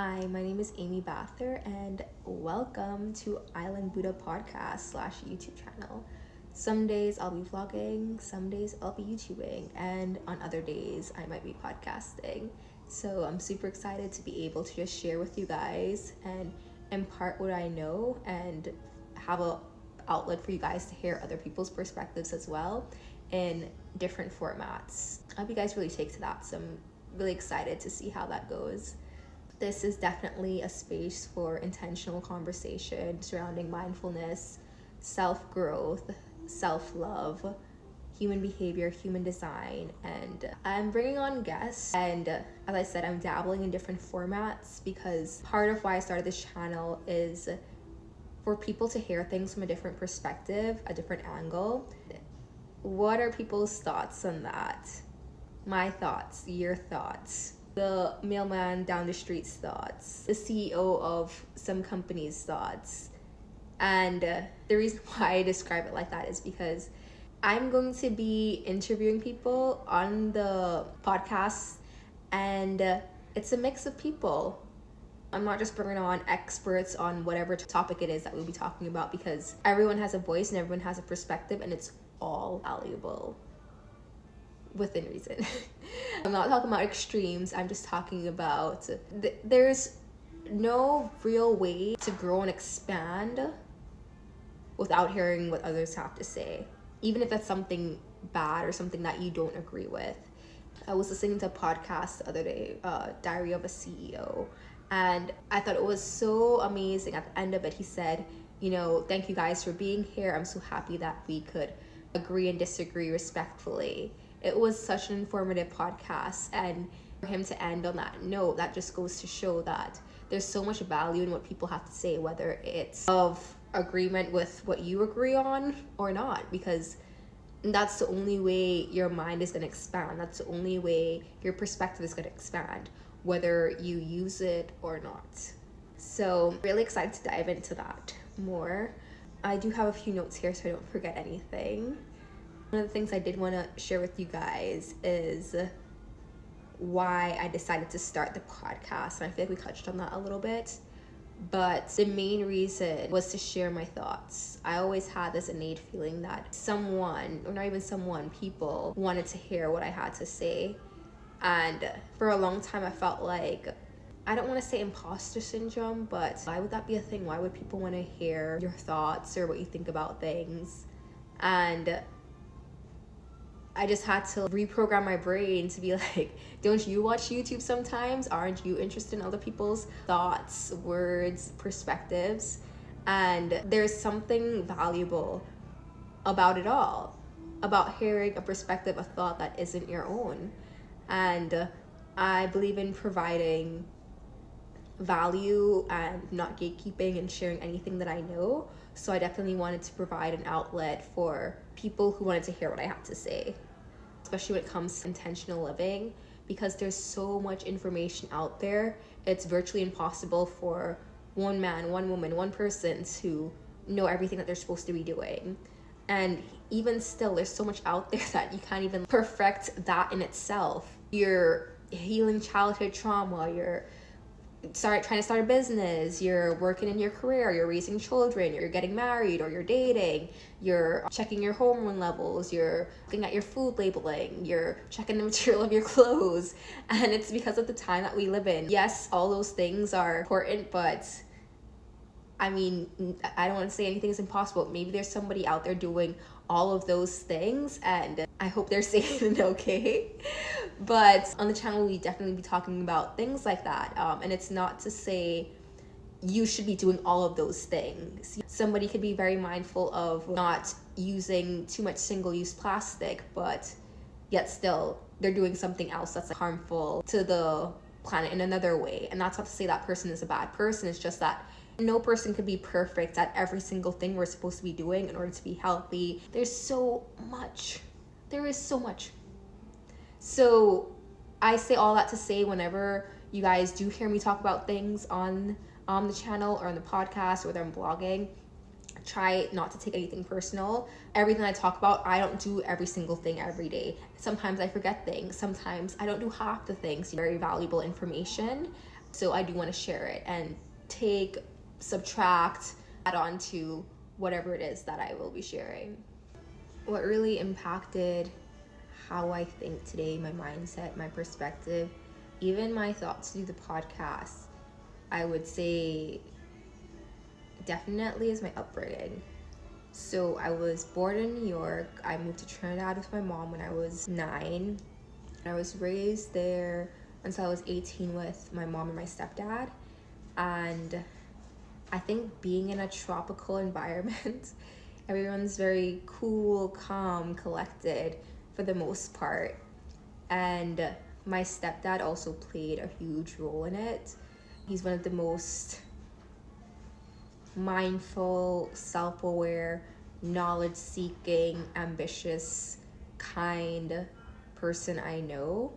Hi, my name is Aimée and welcome to Island Buddha podcast / YouTube channel. Some days I'll be vlogging, some days I'll be YouTubing, and on other days I might be podcasting. So I'm super excited to be able to just share with you guys and impart what I know and have a outlet for you guys to hear other people's perspectives as well in different formats. I hope you guys really take to that, so I'm really excited to see how that goes. This is definitely a space for intentional conversation surrounding mindfulness, self-growth, self-love, human behavior, human design, and I'm bringing on guests. And as I said, I'm dabbling in different formats because part of why I started this channel is for people to hear things from a different perspective, a different angle. What are people's thoughts on that? My thoughts, your thoughts, the mailman down the street's thoughts, the CEO of some company's thoughts. And the reason why I describe it like that is because I'm going to be interviewing people on the podcast, and it's a mix of people. I'm not just bringing on experts on whatever topic it is that we'll be talking about, because everyone has a voice and everyone has a perspective, and it's all valuable within reason. I'm not talking about extremes. I'm just talking about there's no real way to grow and expand without hearing what others have to say, even if that's something bad or something that you don't agree with. I was listening to a podcast the other day, Diary of a CEO, and I thought it was so amazing. At the end of it, he said, thank you guys for being here. I'm so happy that we could agree and disagree respectfully. It was such an informative podcast, and for him to end on that note, that just goes to show that there's so much value in what people have to say, whether it's of agreement with what you agree on or not, because that's the only way your mind is going to expand. That's the only way your perspective is going to expand, whether you use it or not. So really excited to dive into that more. I do have a few notes here so I don't forget anything. One of the things I did want to share with you guys is why I decided to start the podcast. And I feel like we touched on that a little bit. But the main reason was to share my thoughts. I always had this innate feeling that someone, or not even someone, people wanted to hear what I had to say. And for a long time, I felt like, I don't want to say imposter syndrome, but why would that be a thing? Why would people want to hear your thoughts or what you think about things? And I just had to reprogram my brain to be like, don't you watch YouTube sometimes? Aren't you interested in other people's thoughts, words, perspectives? And there's something valuable about it all, about hearing a perspective, a thought that isn't your own. And I believe in providing value and not gatekeeping and sharing anything that I know. So I definitely wanted to provide an outlet for people who wanted to hear what I had to say, especially when it comes to intentional living, because there's so much information out there. It's virtually impossible for one man, one woman, one person to know everything that they're supposed to be doing. And even still, there's so much out there that you can't even perfect that in itself. You're healing childhood trauma, you're trying to start a business, you're working in your career, you're raising children, you're getting married or you're dating, you're checking your hormone levels, you're looking at your food labeling, you're checking the material of your clothes. And it's because of the time that we live in. Yes, all those things are important, but I mean, I don't want to say anything is impossible. Maybe there's somebody out there doing all of those things, and I hope they're safe and okay. But on the channel, we definitely be talking about things like that. And it's not to say you should be doing all of those things. Somebody could be very mindful of not using too much single-use plastic, but yet still they're doing something else that's harmful to the planet in another way. And that's not to say that person is a bad person. It's just that no person could be perfect at every single thing we're supposed to be doing in order to be healthy. There's so much. There is so much. So I say all that to say, whenever you guys do hear me talk about things on the channel or on the podcast or whether I'm blogging, try not to take anything personal. Everything I talk about, I don't do every single thing every day. Sometimes I forget things. Sometimes I don't do half the things. Very valuable information. So I do want to share it and subtract, add on to whatever it is that I will be sharing. What really impacted how I think today, my mindset, my perspective, even my thoughts through the podcast, I would say definitely is my upbringing. So I was born in New York. I moved to Trinidad with my mom when I was 9. I was raised there until I was 18 with my mom and my stepdad. And I think being in a tropical environment, everyone's very cool, calm, collected for the most part. And my stepdad also played a huge role in it. He's one of the most mindful, self-aware, knowledge-seeking, ambitious, kind person I know.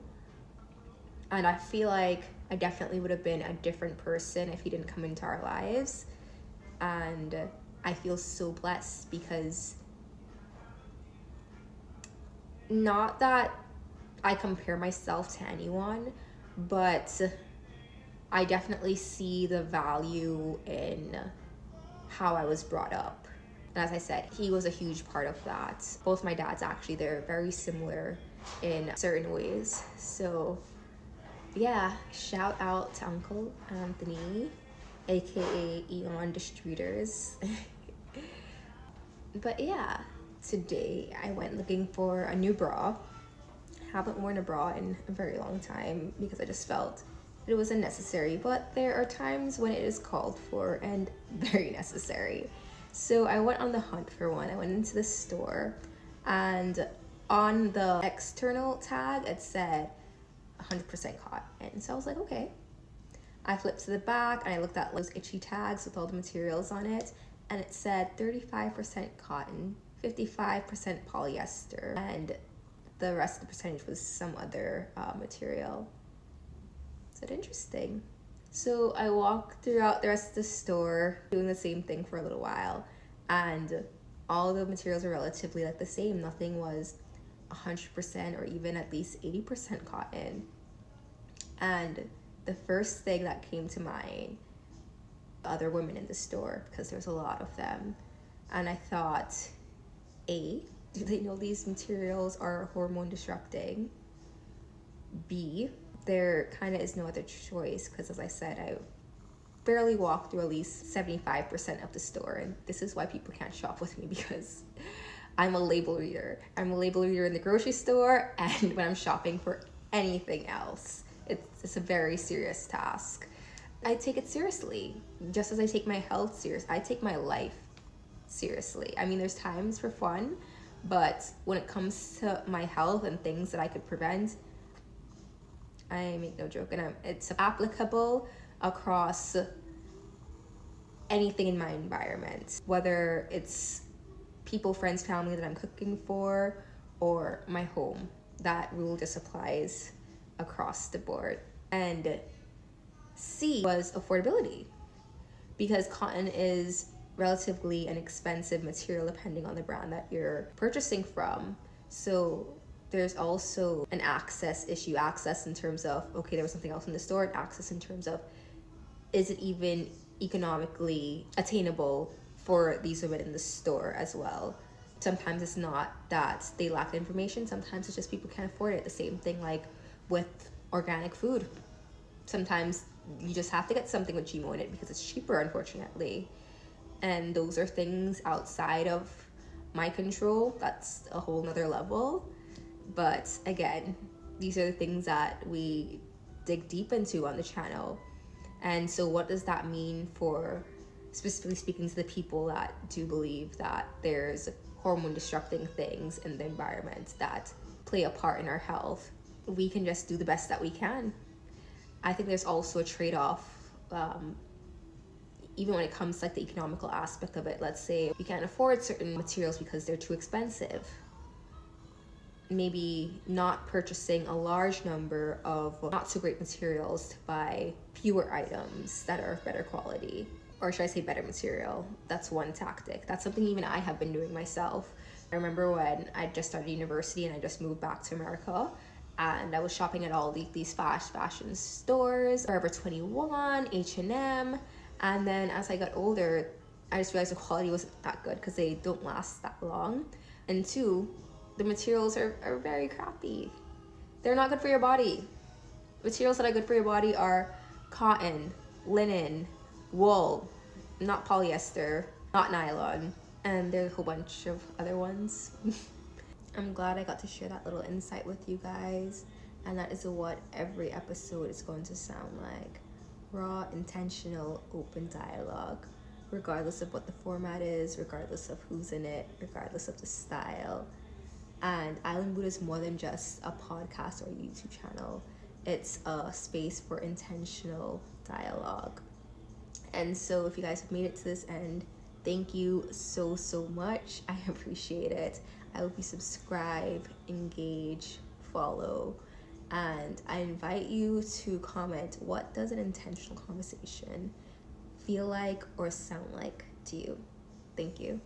And I feel like I definitely would have been a different person if he didn't come into our lives. And I feel so blessed because, not that I compare myself to anyone, but I definitely see the value in how I was brought up. And as I said, he was a huge part of that. Both my dads, actually, they're very similar in certain ways. So yeah, shout out to Uncle Anthony, aka Eon Distributors. But yeah, today I went looking for a new bra. Haven't worn a bra in a very long time because I just felt it was unnecessary, but there are times when it is called for and very necessary. So I went on the hunt for one. I went into the store, and on the external tag it said 100% cotton. So I was like, okay. I flipped to the back and I looked at those itchy tags with all the materials on it, and it said 35% cotton, 55% polyester, and the rest of the percentage was some other material. Is that interesting? So I walked throughout the rest of the store doing the same thing for a little while, and all the materials were relatively like the same. Nothing was 100% or even at least 80% cotton. And the first thing that came to mind, other women in the store, because there's a lot of them, and I thought, A, do they know these materials are hormone disrupting? B, there kind of is no other choice, because as I said, I barely walked through at least 75% of the store, and this is why people can't shop with me, because I'm a label reader. I'm a label reader in the grocery store and when I'm shopping for anything else. It's a very serious task. I take it seriously, just as I take my health serious. I take my life seriously. I mean, there's times for fun, but when it comes to my health and things that I could prevent, I make no joke. And it's applicable across anything in my environment, whether it's people, friends, family that I'm cooking for, or my home. That rule just applies across the board. And C was affordability, because cotton is relatively an expensive material depending on the brand that you're purchasing from. So there's also an access issue, access in terms of, okay, there was something else in the store, and access in terms of, is it even economically attainable for these women in the store as well? Sometimes it's not that they lack information, sometimes it's just people can't afford it. The same thing like with organic food. Sometimes you just have to get something with GMO in it because it's cheaper, unfortunately. And those are things outside of my control. That's a whole nother level. But again, these are the things that we dig deep into on the channel. And so what does that mean for, specifically speaking, to the people that do believe that there's hormone disrupting things in the environment that play a part in our health? We can just do the best that we can. I think there's also a trade-off, even when it comes to like the economical aspect of it. Let's say you can't afford certain materials because they're too expensive. Maybe not purchasing a large number of not so great materials to buy fewer items that are of better quality, or should I say better material. That's one tactic. That's something even I have been doing myself. I remember when I just started university and I just moved back to America, and I was shopping at all these fast fashion stores, Forever 21, H&M, and then as I got older, I just realized the quality wasn't that good because they don't last that long, and two, the materials are very crappy. They're not good for your body. Materials that are good for your body are cotton, linen, wool, not polyester, not nylon, and there's a whole bunch of other ones. I'm glad I got to share that little insight with you guys, and that is what every episode is going to sound like. Raw, intentional, open dialogue, regardless of what the format is, regardless of who's in it, regardless of the style. And Island Buddha is more than just a podcast or a YouTube channel. It's a space for intentional dialogue. And so if you guys have made it to this end, thank you so much. I appreciate it. I hope you subscribe, engage, follow, and I invite you to comment, what does an intentional conversation feel like or sound like to you? Thank you.